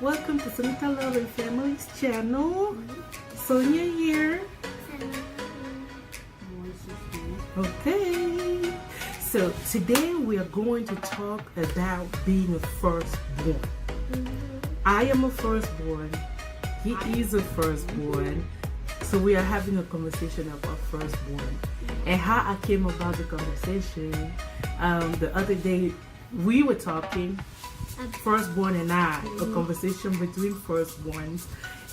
Welcome to Sunita Love and Families channel. Sonia here. Okay. So today we are going to talk about being a firstborn. I am a firstborn. He is a firstborn. So we are having a conversation about firstborn. And how I came about the conversation, the other day we were talking, Firstborn and I, a conversation between firstborns,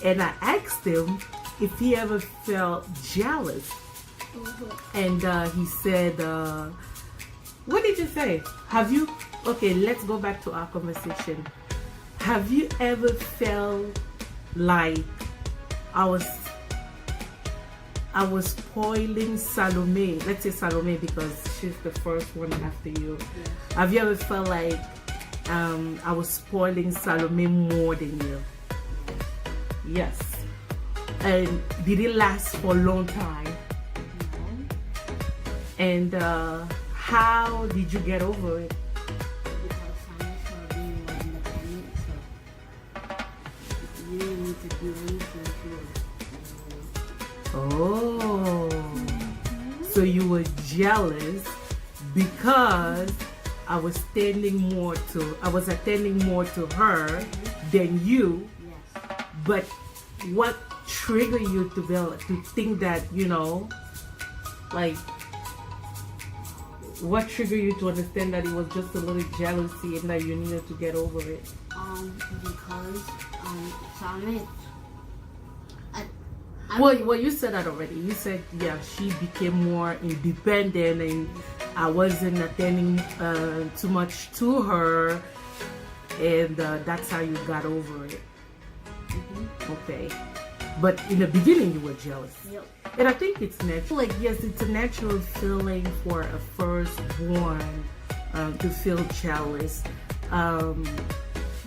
and I asked him if he ever felt jealous. And he said, what did you say? Have you, okay, let's go back to our conversation. Have you ever felt like I was spoiling Salome? Let's say Salome because she's the first one after you. Yeah. Have you ever felt like I was spoiling Salome more than you? Yes. And did it last for a long time? No. And how did you get over it? Because Simon started being more independent, so you didn't need to do anything to her. Oh. So you were jealous because I was attending more to her than you. Yes. But what triggered you to think that, like, what triggered you to understand that it was just a little jealousy and that you needed to get over it? Because Simon. Well, you said that already. You said, yeah, she became more independent and I wasn't attending too much to her, and that's how you got over it. Okay. But in the beginning, you were jealous. Yep. And I think it's natural. Like, yes, it's a natural feeling for a firstborn to feel jealous.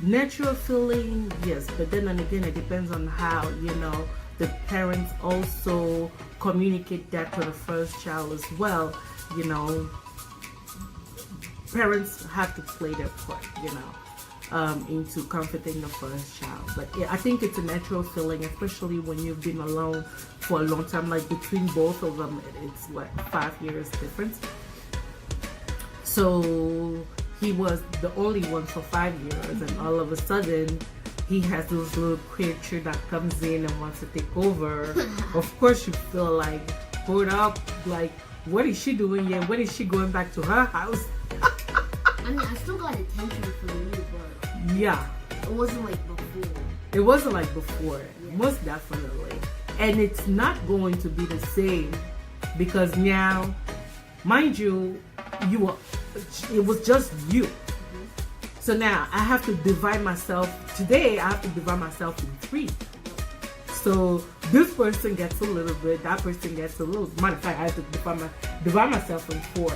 Natural feeling, yes, but then and again, it depends on how, the parents also communicate that to the first child as well. Parents have to play their part, into comforting the first child. But yeah, I think it's a natural feeling, especially when you've been alone for a long time. Like between both of them, it's 5 years difference. So he was the only one for 5 years, and all of a sudden he has this little creature that comes in and wants to take over. Of course you feel like, hold up, like, what is she doing here? When is she going back to her house? I mean, I still got attention from you, but yeah, it wasn't like before. It wasn't like before, Yeah. Most definitely. And it's not going to be the same because now, mind you, it was just you. So now I have to divide myself. Today I have to divide myself in 3. So this person gets a little bit, that person gets a little. Matter of fact, I have to divide myself in 4.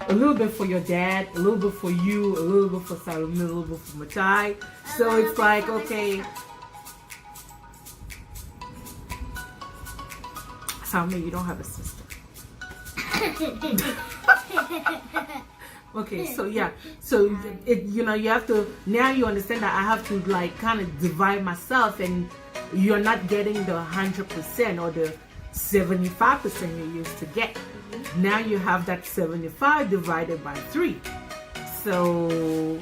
A little bit for your dad, a little bit for you, a little bit for Salome, a little bit for Matai. So it's like, okay, Salome, you don't have a sister. Okay, so yeah, so you have to, now you understand that I have to like kind of divide myself, and you're not getting the 100% or the 75% you used to get. Now you have that 75 divided by 3. So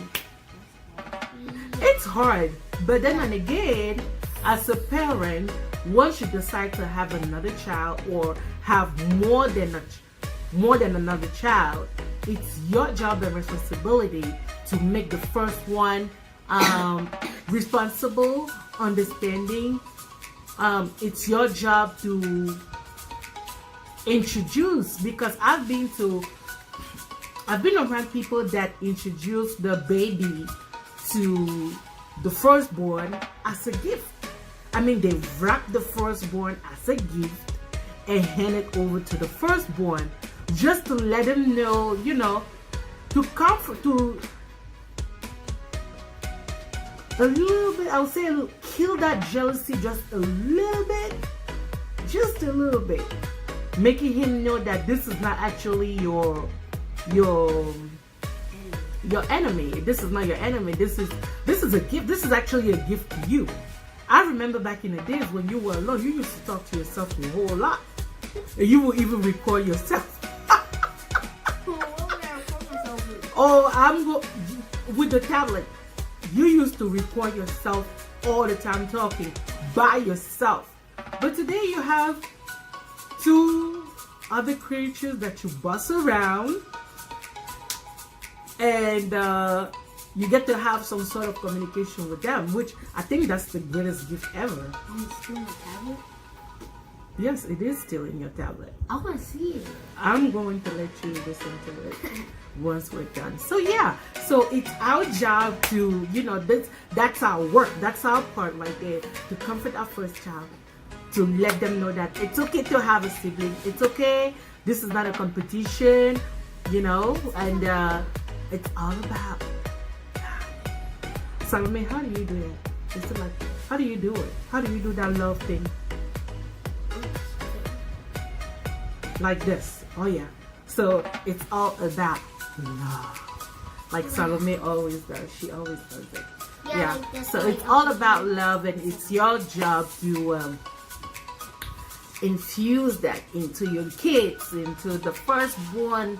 it's hard, but then and again, as a parent, once you decide to have another child or have more than another child, it's your job and responsibility to make the first one responsible, understanding. It's your job to introduce, because I've been around people that introduce the baby to the firstborn as a gift. I mean, they wrap the firstborn as a gift and hand it over to the firstborn, just to let them know, to comfort, to a little bit, I would say, kill that jealousy just a little bit, making him know that this is not actually your your enemy. This is not your enemy. This is a gift. This is actually a gift to you. I remember back in the days when you were alone, you used to talk to yourself a whole lot. And you will even record yourself. Oh, with the tablet. You used to record yourself all the time talking by yourself. But today you have two other creatures that you boss around, and you get to have some sort of communication with them, which I think that's the greatest gift ever. It's still my tablet? Yes, it is still in your tablet. I want to see it. I'm going to let you listen to it once we're done. So yeah, so it's our job to, that's our work. That's our part right there, to comfort our first child, to let them know that it's okay to have a sibling. It's okay. This is not a competition, and it's all about. Salome, how do you do that? It's like, how do you do it? How do you do that love thing? Like this. Oh yeah. So it's all about love. Like Salome always does. She always does it. Yeah. Like So it's all about love, and it's your job to infuse that into your kids, into the firstborn,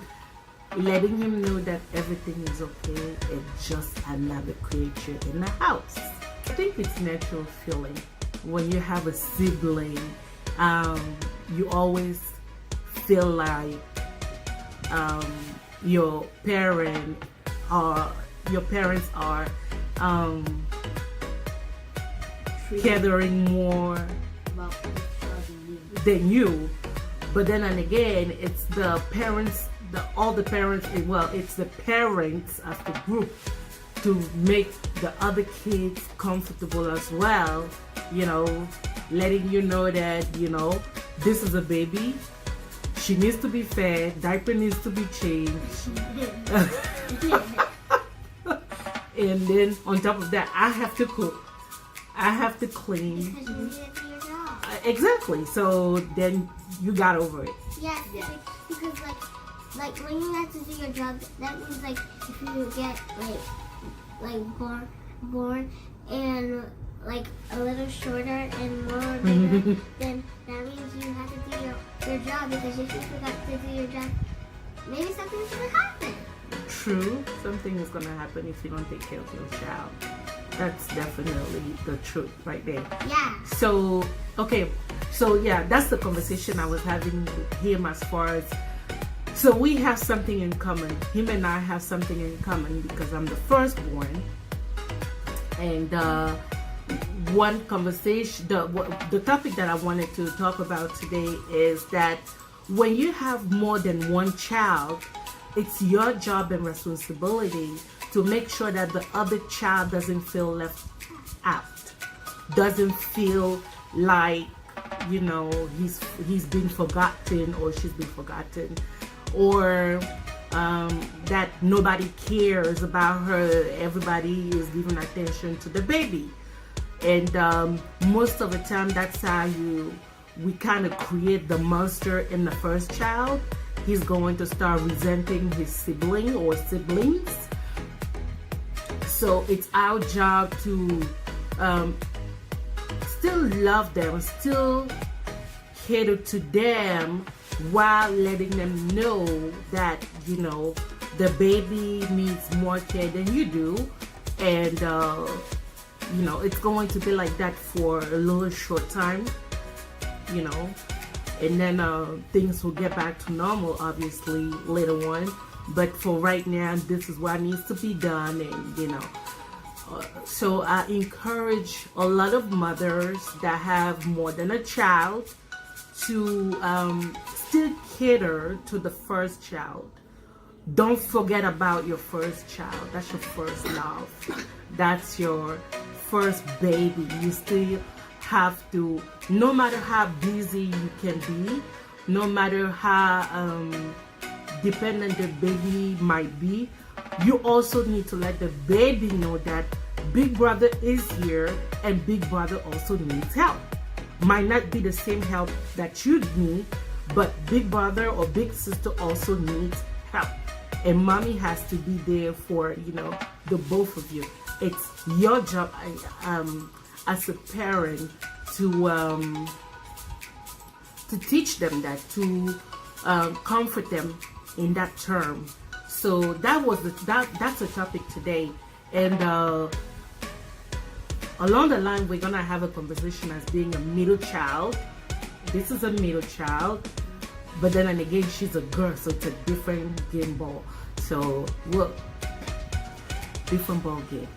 letting him know that everything is okay and just another creature in the house. I think it's natural feeling when you have a sibling. You always feel like your parents are gathering more than you, but then and again, it's the parents, it's the parents as the group to make the other kids comfortable as well, letting you know that, this is a baby. She needs to be fed. Diaper needs to be changed. And then on top of that, I have to cook. I have to clean. Because you need it for your job. Exactly. So then you got over it. Yeah. Because like when you have to do your job, that means like if you get born and like a little shorter and more bigger, then that means you have to do your job, because if you forgot to do your job, maybe something's gonna happen. True, something is gonna happen if you don't take care of your child. That's definitely the truth right there. Yeah. So yeah, that's the conversation I was having with him as far as. So we have something in common. Him and I have something in common because I'm the firstborn, and one conversation, the topic that I wanted to talk about today is that when you have more than one child, it's your job and responsibility to make sure that the other child doesn't feel left out, doesn't feel like, he's been forgotten or she's been forgotten, or that nobody cares about her. Everybody is giving attention to the baby. And most of the time, that's how we kind of create the monster in the first child. He's going to start resenting his sibling or siblings. So it's our job to still love them, still cater to them, while letting them know that, the baby needs more care than you do. And it's going to be like that for a little short time, and then things will get back to normal, obviously, later on. But for right now, this is what needs to be done, and so I encourage a lot of mothers that have more than a child to still cater to the first child. Don't forget about your first child. That's your first love. That's your first baby. You still have to, no matter how busy you can be, no matter how dependent the baby might be, you also need to let the baby know that Big Brother is here and Big Brother also needs help. Might not be the same help that you need, but Big Brother or Big Sister also needs help. and mommy has to be there for, you know, the both of you. It's your job as a parent to teach them that, to comfort them in that term. So that's the topic today, and along the line we're gonna have a conversation as being a middle child. This is a middle child, but then and again she's a girl, so it's a different game ball. So different ball game.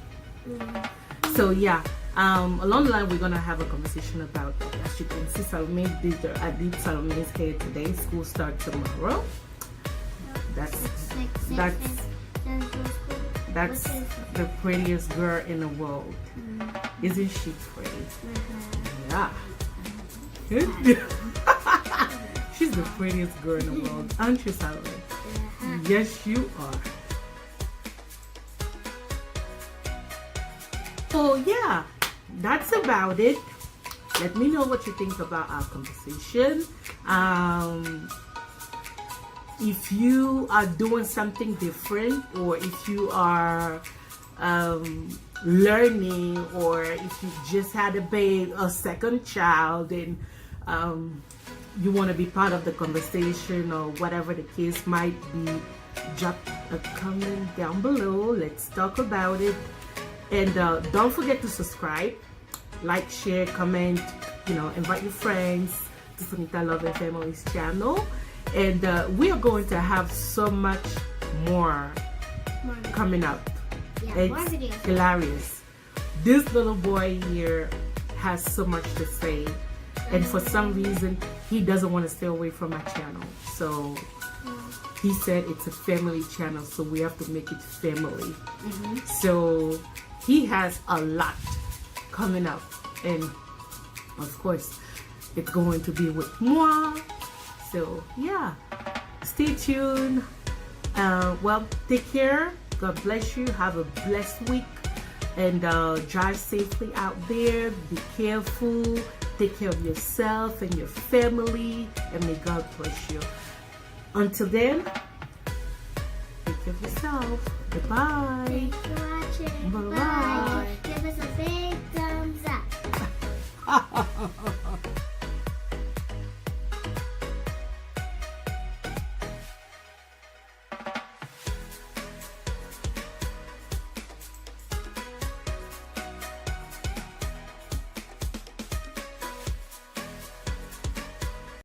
So yeah, along the line we're gonna have a conversation about that. As you can see, I did Salome's hair today. School starts tomorrow. That's the prettiest girl in the world. Isn't she pretty? Yeah. She's the prettiest girl in the world, aren't you, Salome? Yes, you are. So yeah, that's about it. Let me know what you think about our conversation. If you are doing something different, or if you are learning, or if you just had a second child and you want to be part of the conversation, or whatever the case might be, drop a comment down below. Let's talk about it. And don't forget to subscribe, like, share, comment, you know, invite your friends to Sunita Love and Family's channel. And we are going to have so much more coming up. Yeah, more it's videos. Hilarious. This little boy here has so much to say, and for some reason he doesn't want to stay away from my channel. So he said it's a family channel, so we have to make it family. So he has a lot coming up, and of course it's going to be with moi. So yeah, stay tuned. Well, take care. God bless you. Have a blessed week, and drive safely out there. Be careful. Take care of yourself and your family, and may God bless you. Until then, take care of yourself. Goodbye. Thanks for watching. Bye-bye. Bye. Give us a big thumbs up.